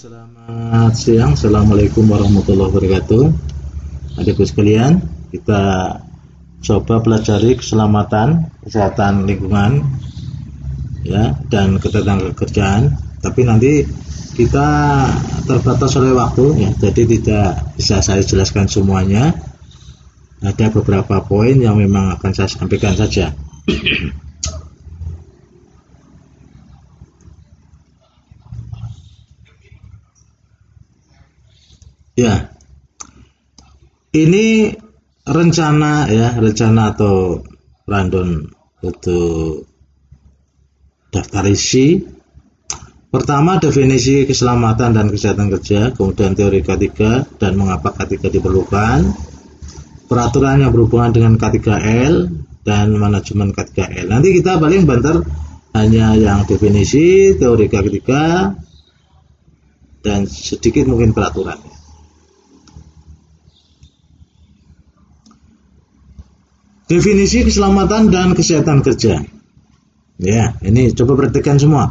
Selamat siang, Assalamualaikum warahmatullahi wabarakatuh. Adik-adik sekalian, kita coba pelajari keselamatan, kesehatan lingkungan, ya, dan ketenagakerjaan. Tapi nanti kita terbatas oleh waktu, ya, jadi tidak bisa saya jelaskan semuanya. Ada beberapa poin yang memang akan saya sampaikan saja. Ya, ini rencana atau rundown untuk daftar isi. Pertama, definisi keselamatan dan kesehatan kerja, kemudian teori K3 dan mengapa K3 diperlukan, peraturan yang berhubungan dengan K3L dan manajemen K3L. Nanti kita paling banter hanya yang definisi, teori K3 dan sedikit mungkin peraturan. Definisi keselamatan dan kesehatan kerja. Ya, ini coba perhatikan semua.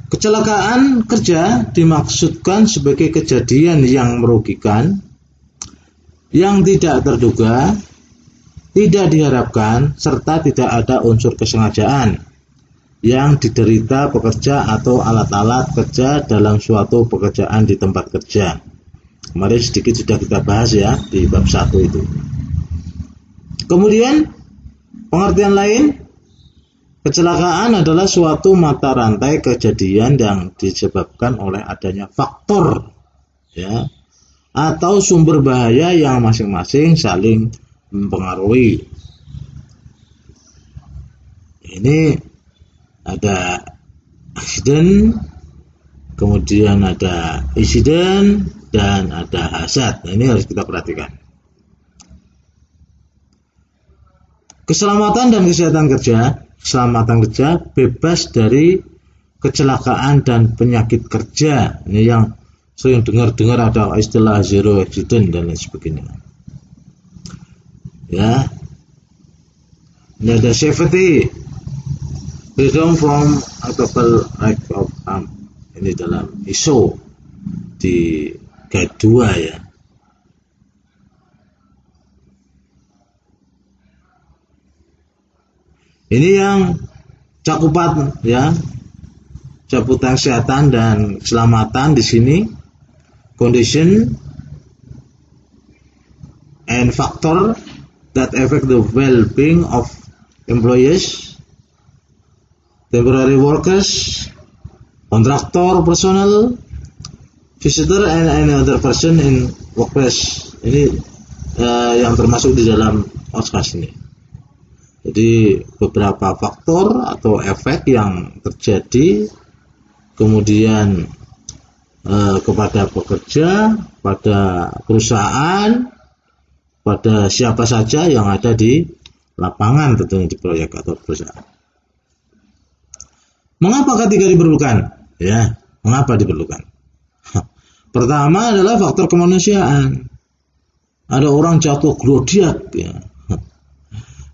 Kecelakaan kerja dimaksudkan sebagai kejadian yang merugikan, yang tidak terduga, tidak diharapkan, serta tidak ada unsur kesengajaan yang diderita pekerja atau alat-alat kerja dalam suatu pekerjaan di tempat kerja. Kemarin sedikit sudah kita bahas ya di bab 1 itu. Kemudian pengertian lain, kecelakaan adalah suatu mata rantai kejadian yang disebabkan oleh adanya faktor, ya, atau sumber bahaya yang masing-masing saling mempengaruhi. Ini ada aksiden, kemudian ada insiden, dan ada hazard. Nah, ini harus kita perhatikan. Keselamatan dan kesehatan kerja. Keselamatan kerja bebas dari kecelakaan dan penyakit kerja. Ini yang sering dengar ada istilah zero accident dan lain sebagainya. Ya. Ini ada safety, freedom from multiple act of harm. Ini dalam ISO di guide 2 ya. Ini yang cakupan ya, cakupan kesehatan dan keselamatan di sini, condition and factor that affect the well-being of employees, temporary workers, contractor personnel, visitor and any other person in workplace. Ini yang termasuk di dalam OSCAS ini. Jadi beberapa faktor atau efek yang terjadi kemudian kepada pekerja, pada perusahaan, pada siapa saja yang ada di lapangan tentunya di proyek atau perusahaan. Mengapa K3 diperlukan? Ya, mengapa diperlukan? Pertama adalah faktor kemanusiaan. Ada orang jatuh glodiak ya.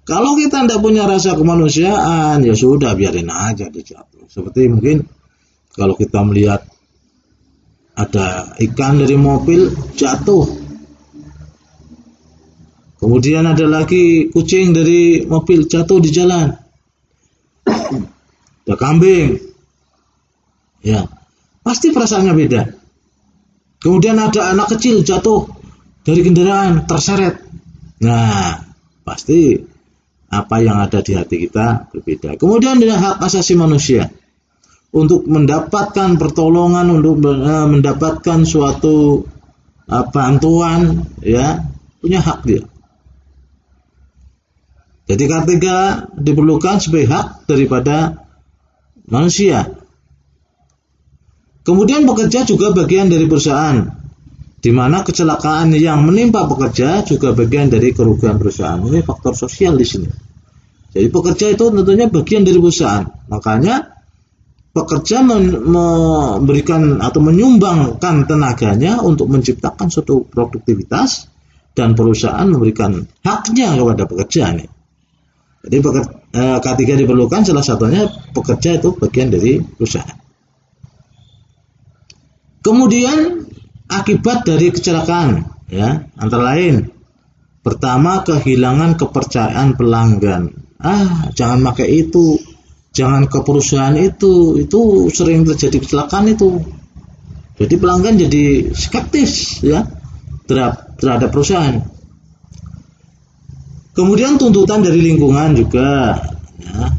Kalau kita tidak punya rasa kemanusiaan, ya sudah biarin aja dia jatuh. Seperti mungkin kalau kita melihat ada ikan dari mobil jatuh. Kemudian ada lagi kucing dari mobil jatuh di jalan. Ada kambing. Ya, pasti perasaannya beda. Kemudian ada anak kecil jatuh dari kendaraan terseret. Nah, pasti apa yang ada di hati kita berbeda. Kemudian ada hak asasi manusia untuk mendapatkan pertolongan, untuk mendapatkan suatu bantuan, ya, punya hak dia. Jadi K3 diperlukan sebagai hak daripada manusia. Kemudian pekerja juga bagian dari perusahaan, di mana kecelakaan yang menimpa pekerja juga bagian dari kerugian perusahaan. Ini faktor sosial di sini. Jadi pekerja itu tentunya bagian dari perusahaan. Makanya pekerja memberikan atau menyumbangkan tenaganya untuk menciptakan suatu produktivitas, dan perusahaan memberikan haknya kepada pekerja nih. Jadi K3 diperlukan, salah satunya pekerja itu bagian dari perusahaan. Kemudian akibat dari kecelakaan, ya, antara lain, pertama, kehilangan kepercayaan pelanggan. Jangan pakai itu, jangan ke perusahaan itu sering terjadi kecelakaan itu. Jadi pelanggan jadi skeptis, ya, terhadap perusahaan. Kemudian tuntutan dari lingkungan juga, ya,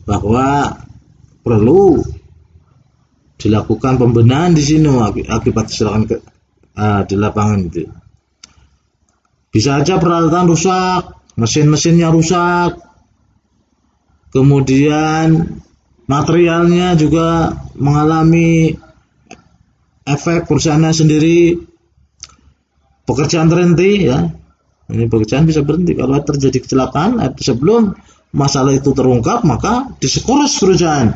bahwa perlu dilakukan pembenahan di sini akibat kecelakaan di lapangan itu. Bisa aja peralatan rusak, mesin-mesinnya rusak, kemudian materialnya juga mengalami efek perusahaannya sendiri, pekerjaan terhenti, ya. Ini pekerjaan bisa berhenti kalau terjadi kecelakaan. Sebelum masalah itu terungkap, maka diskors perusahaan.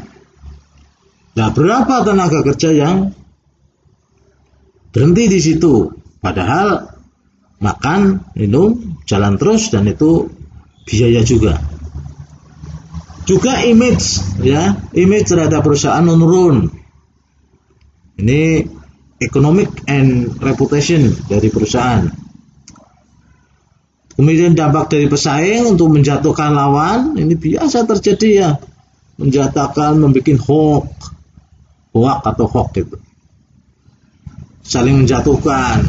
Nah, berapa tenaga kerja yang berhenti di situ? Padahal makan, minum, jalan terus, dan itu biaya juga. Juga image, ya, image terhadap perusahaan menurun. Ini economic and reputation dari perusahaan. Kemudian dampak dari pesaing untuk menjatuhkan lawan, ini biasa terjadi, ya, menjatuhkan, membuat hoax itu, saling menjatuhkan,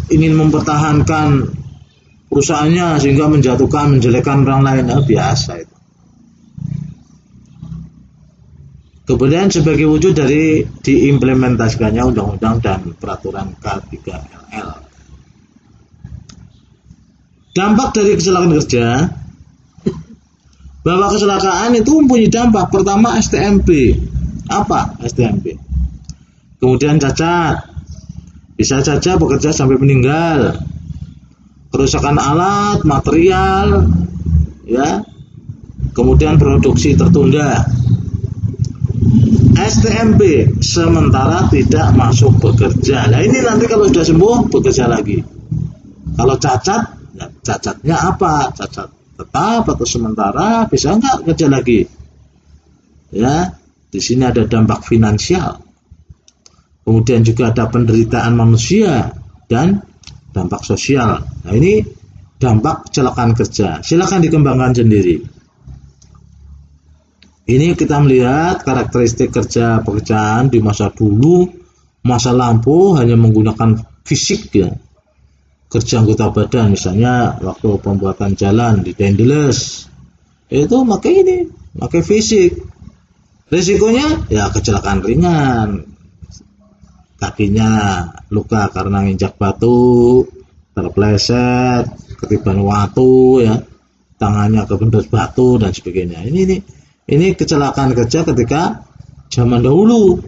ingin mempertahankan perusahaannya sehingga menjatuhkan, menjelekkan orang lain, biasa itu. Kemudian sebagai wujud dari diimplementasikannya undang-undang dan peraturan K3LL. Dampak dari kecelakaan kerja, bahwa kecelakaan itu mempunyai dampak. Pertama, STMP. Apa STMP? Kemudian cacat, bisa saja bekerja sampai meninggal, kerusakan alat, material, ya, kemudian produksi tertunda. STMP, sementara tidak masuk bekerja. Nah, ini nanti kalau sudah sembuh bekerja lagi. Kalau cacat, ya, cacatnya apa? Cacat tetap atau sementara, bisa enggak kerja lagi? Ya, di sini ada dampak finansial. Kemudian juga ada penderitaan manusia dan dampak sosial. Nah, ini dampak kecelakaan kerja. Silakan dikembangkan sendiri. Ini kita melihat karakteristik pekerjaan di masa dulu, masa lampau hanya menggunakan fisik, ya. Kerja anggota badan, misalnya waktu pembuatan jalan di Dendles, itu pakai fisik. Risikonya, ya, kecelakaan ringan, kakinya luka karena nginjak batu, terpleset, ketiban watu, ya, tangannya kebentur batu dan sebagainya. Ini kecelakaan kerja ketika zaman dahulu.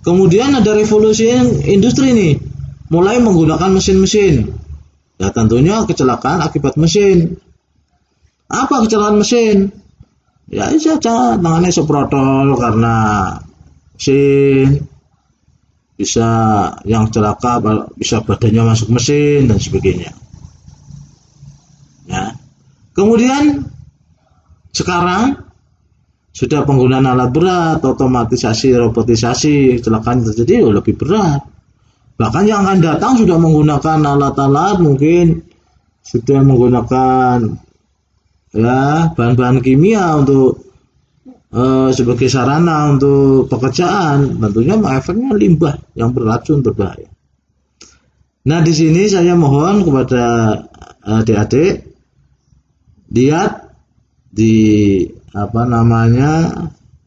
Kemudian ada revolusi industri nih, mulai menggunakan mesin-mesin. Ya, tentunya kecelakaan akibat mesin. Apa kecelakaan mesin? Ya, saja tangannya seprotol karena mesin, bisa yang celaka bisa badannya masuk mesin dan sebagainya. Ya. Kemudian sekarang sudah penggunaan alat berat, otomatisasi, robotisasi, kecelakaan terjadi lebih berat. Bahkan yang akan datang sudah menggunakan alat-alat, mungkin sudah menggunakan, ya, bahan-bahan kimia untuk sebagai sarana untuk pekerjaan. Tentunya efeknya limbah yang beracun, berbahaya. Nah, di sini saya mohon kepada adik-adik, lihat di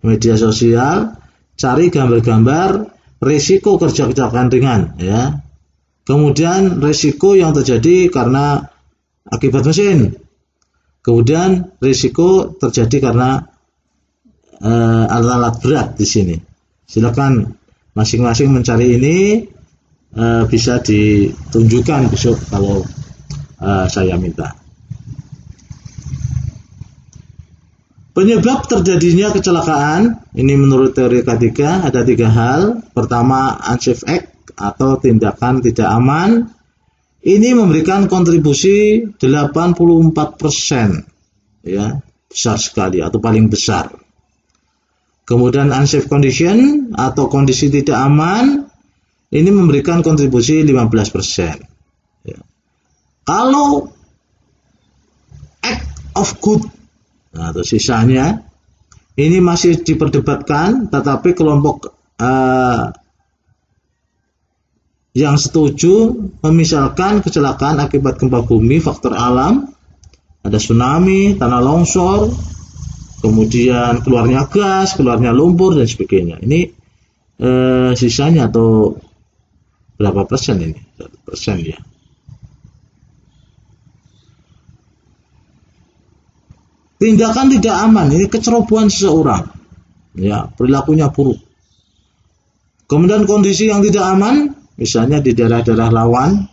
media sosial, cari gambar-gambar risiko kerja kecelakaan ringan, ya. Kemudian risiko yang terjadi karena akibat mesin. Kemudian risiko terjadi karena alat-alat berat di sini. Silakan masing-masing mencari ini, bisa ditunjukkan besok kalau saya minta. Penyebab terjadinya kecelakaan, ini menurut teori K3 ada 3 hal. Pertama, unsafe act atau tindakan tidak aman. Ini memberikan kontribusi 84%, ya, besar sekali atau paling besar. Kemudian unsafe condition atau kondisi tidak aman ini memberikan kontribusi 15%. Ya. Kalau act of good, nah, atau sisanya ini masih diperdebatkan, tetapi kelompok yang setuju memisalkan kecelakaan akibat gempa bumi, faktor alam, ada tsunami, tanah longsor, kemudian keluarnya gas, keluarnya lumpur dan sebagainya. Ini sisanya atau berapa persen ini? 1% ya. Tindakan tidak aman, ini kecerobohan seseorang, ya, perilakunya buruk. Kemudian kondisi yang tidak aman, misalnya di daerah-daerah rawan,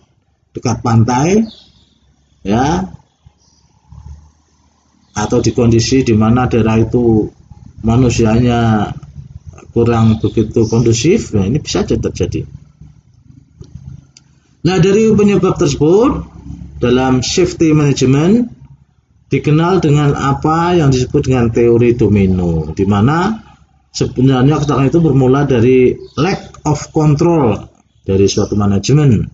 dekat pantai, ya, atau di kondisi di mana daerah itu manusianya kurang begitu kondusif, nah ini bisa saja terjadi. Nah, dari penyebab tersebut, dalam safety management dikenal dengan apa yang disebut dengan teori domino, di mana sebenarnya kecelakaan itu bermula dari lack of control dari suatu manajemen,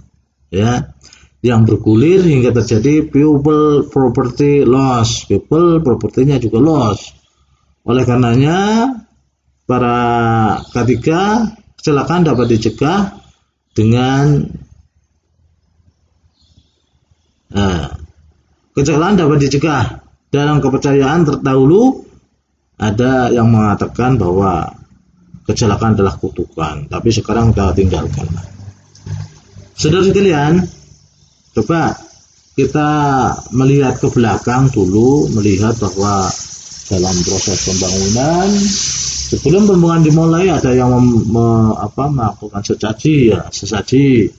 ya, yang bergulir hingga terjadi people property loss. People propertinya juga loss. Oleh karenanya, para ketiga, kecelakaan dapat dicegah dengan kecelakaan dapat dicegah. Dalam kepercayaan terdahulu ada yang mengatakan bahwa kecelakaan adalah kutukan, tapi sekarang kita tinggalkan. Saudara sekalian, coba kita melihat ke belakang dulu, melihat bahwa dalam proses pembangunan, sebelum pembangunan dimulai, ada yang melakukan sesaji.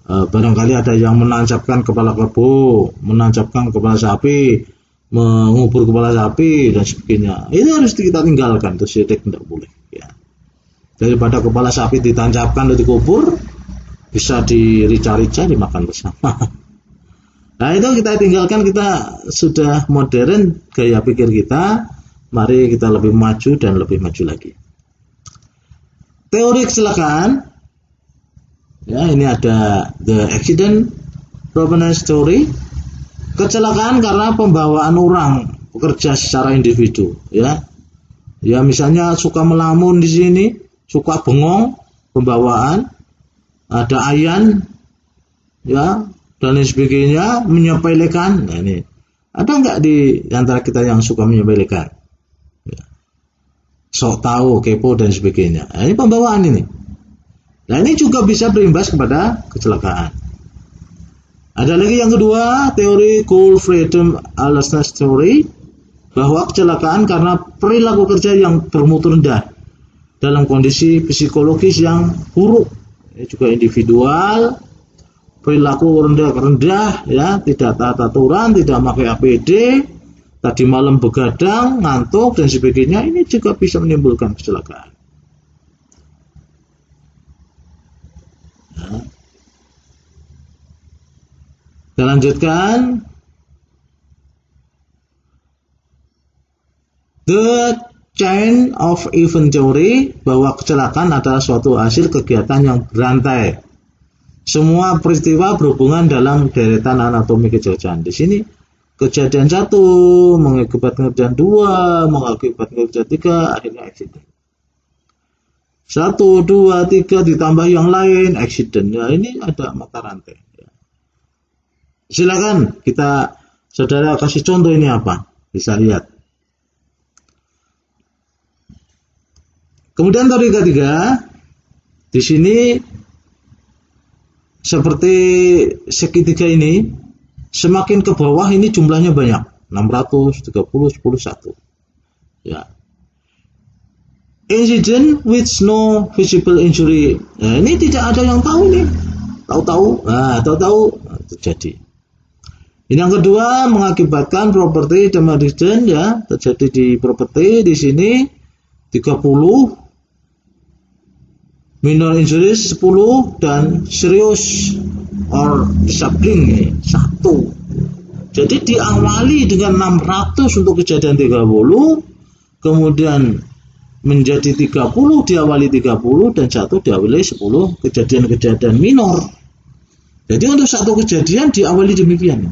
Barangkali ada yang menancapkan kepala kerbau, menancapkan kepala sapi, mengubur kepala sapi dan sebagainya. Ini harus kita tinggalkan, itu syirik, tidak boleh, ya. Daripada kepala sapi ditancapkan dan dikubur, bisa dirica-rica, dimakan bersama. Nah, itu kita tinggalkan. Kita sudah modern gaya pikir kita, mari kita lebih maju dan lebih maju lagi. Teori kecelakaan, ya, ini ada the accident provenance theory, kecelakaan karena pembawaan orang bekerja secara individu, ya. Ya, misalnya suka melamun di sini, suka bengong, pembawaan, ada ayan, ya, dan lain sebagainya, menyepelekan. Nah, ini ada nggak di antara kita yang suka menyepelekan, ya, sok tahu, kepo dan sebagainya. Nah, ini pembawaan ini. Nah, ini juga bisa berimbas kepada kecelakaan. Ada lagi yang kedua, teori goal freedom lawlessness theory, bahwa kecelakaan karena perilaku kerja yang bermutu rendah dalam kondisi psikologis yang buruk. Ini juga individual, perilaku rendah, ya, tidak taat aturan, tidak pakai APD, tadi malam begadang, ngantuk dan sebagainya. Ini juga bisa menimbulkan kecelakaan. Kita lanjutkan. The chain of event theory, bahwa kecelakaan adalah suatu hasil kegiatan yang berantai. Semua peristiwa berhubungan dalam deretan anatomi kejadian. Di sini kejadian 1 mengakibatkan kejadian 2, mengakibatkan kejadian 3, akhirnya accident. 1, 2, 3 ditambah yang lain, accident. Ya, ini ada mata rantai. Silakan kita, saudara, kasih contoh ini apa? Bisa lihat. Kemudian teori ketiga, di sini seperti segitiga ini, semakin ke bawah ini jumlahnya banyak, 630, 10, 1. Ya. Incident with no visible injury. Nah, ini tidak ada yang tahu nih. Tahu-tahu terjadi. Ini yang kedua, mengakibatkan property damage, ya, terjadi di properti. Di sini 30, minor injuries 10, dan serious or disabling 1. Jadi diawali dengan 600 untuk kejadian 30, kemudian menjadi 30, diawali 30 dan jatuh diawali 10 kejadian-kejadian minor. Jadi untuk satu kejadian diawali demikian.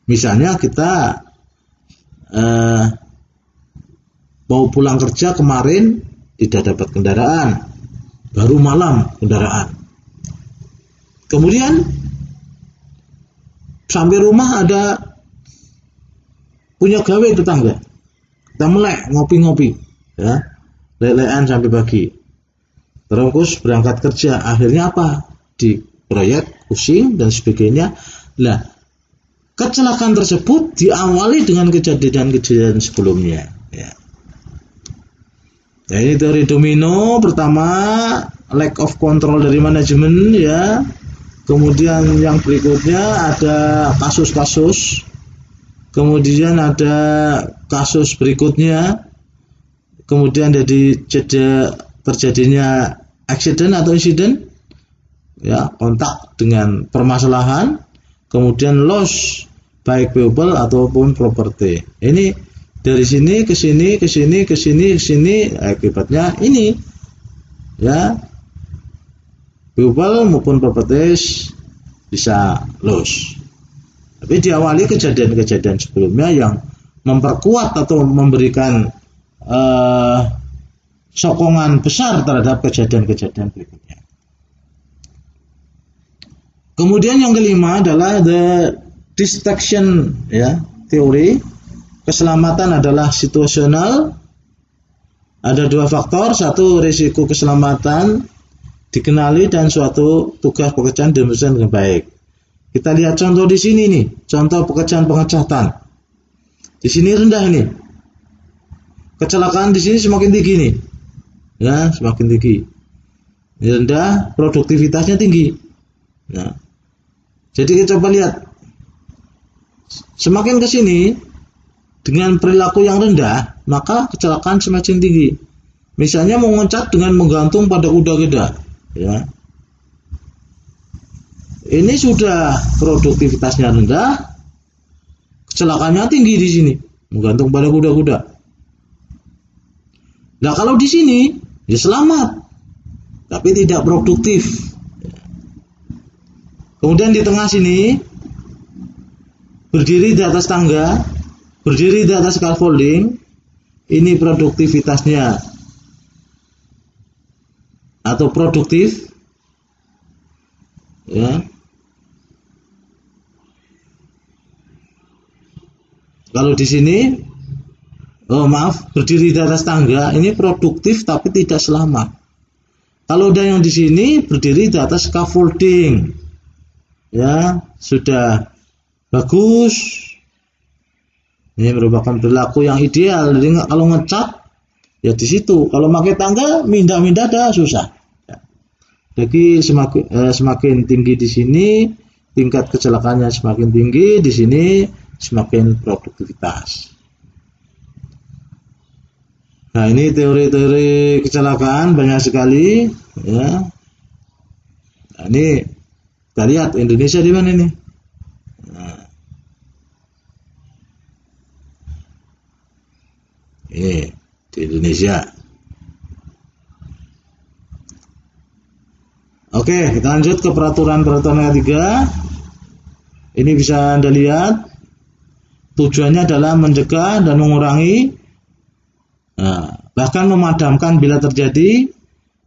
Misalnya kita mau pulang kerja kemarin tidak dapat kendaraan, baru malam kendaraan. Kemudian sampai rumah ada punya gawe tetangga, kita melek ngopi-ngopi, ya, lelean sampai pagi. Terus berangkat kerja, akhirnya apa? Diproyek, pusing dan sebagainya. Lah, kecelakaan tersebut diawali dengan kejadian-kejadian sebelumnya. Ya. Nah, ini teori domino. Pertama, lack of control dari manajemen, ya. Kemudian yang berikutnya ada kasus-kasus. Kemudian ada kasus berikutnya. Kemudian terjadinya accident atau insiden, ya, kontak dengan permasalahan. Kemudian loss baik people ataupun properti. Ini dari sini ke sini, ke sini, ke sini, ke sini, akibatnya ini, ya, people maupun properties bisa loss. Tapi diawali kejadian-kejadian sebelumnya yang memperkuat atau memberikan sokongan besar terhadap kejadian-kejadian berikutnya. Kemudian yang kelima adalah the distraction, ya, teori. Keselamatan adalah situasional. Ada dua faktor, satu risiko keselamatan dikenali dan suatu tugas pekerjaan dilakukan dengan baik. Kita lihat contoh di sini nih, contoh pekerjaan pengecatan. Di sini rendah ini. Kecelakaan di sini semakin tinggi nih. Ya, semakin tinggi. Ini rendah, produktivitasnya tinggi. Nah, jadi kita coba lihat. Semakin ke sini dengan perilaku yang rendah, maka kecelakaan semakin tinggi. Misalnya mengecat dengan menggantung pada kuda-kuda, ya. Ini sudah produktivitasnya rendah, kecelakaannya tinggi di sini, menggantung pada kuda-kuda. Nah, kalau di sini ya selamat, tapi tidak produktif. Kemudian di tengah sini berdiri di atas tangga, berdiri di atas scaffolding, ini produktivitasnya atau produktif, ya. Kalau di sini, berdiri di atas tangga, ini produktif tapi tidak selamat. Kalau ada yang di sini berdiri di atas scaffolding, ya, sudah bagus. Ini merupakan perilaku yang ideal. Jadi kalau ngecat, ya di situ. Kalau pakai tangga, mindah-mindah dah susah. Ya. Jadi semakin tinggi di sini, tingkat kecelakaannya semakin tinggi, di sini semakin produktivitas. Nah, ini teori-teori kecelakaan banyak sekali, ya. Nah, ini kita lihat Indonesia di mana ini? Nah, ini di Indonesia. Oke, kita lanjut ke peraturan-peraturan ketiga. Ini bisa Anda lihat. Tujuannya adalah mencegah dan mengurangi, bahkan memadamkan bila terjadi,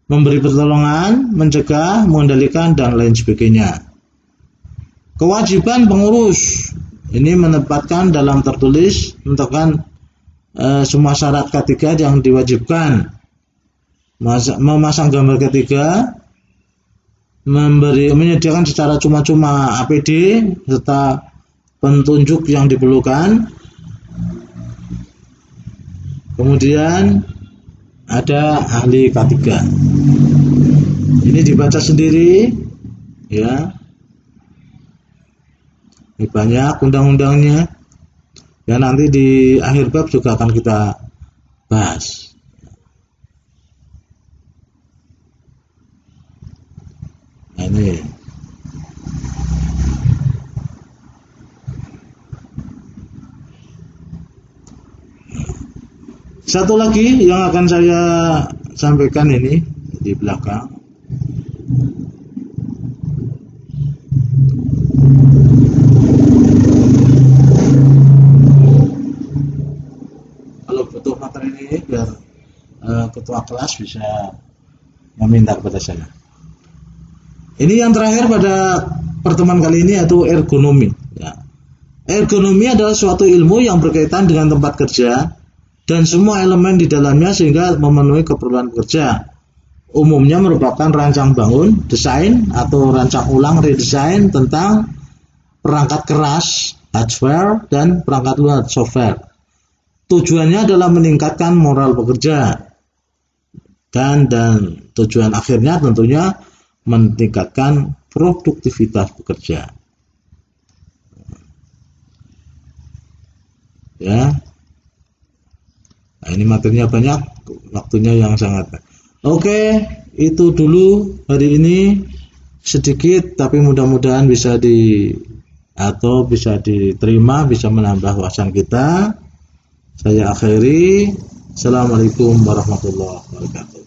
memberi pertolongan, mencegah, mengendalikan, dan lain sebagainya. Kewajiban pengurus ini menempatkan dalam tertulis menentukan semua syarat ketiga yang diwajibkan, memasang gambar ketiga, menyediakan secara cuma-cuma APD serta petunjuk yang diperlukan. Kemudian ada ahli K3. Ini dibaca sendiri, ya. Ini banyak undang-undangnya. Ya, nanti di akhir bab juga akan kita bahas. Nah, ini. Satu lagi yang akan saya sampaikan ini di belakang. Kalau butuh materi ini biar ketua kelas bisa meminta kepada saya. Ini yang terakhir pada pertemuan kali ini yaitu ergonomi. Ya. Ergonomi adalah suatu ilmu yang berkaitan dengan tempat kerja dan semua elemen di dalamnya sehingga memenuhi keperluan kerja. Umumnya merupakan rancang bangun, desain atau rancang ulang redesign tentang perangkat keras, hardware, dan perangkat lunak, software. Tujuannya adalah meningkatkan moral pekerja dan tujuan akhirnya tentunya meningkatkan produktivitas pekerja. Ya. Nah, ini materinya banyak, waktunya yang sangat. Oke, itu dulu hari ini sedikit, tapi mudah-mudahan bisa diterima, bisa menambah wawasan kita. Saya akhiri. Assalamualaikum warahmatullahi wabarakatuh.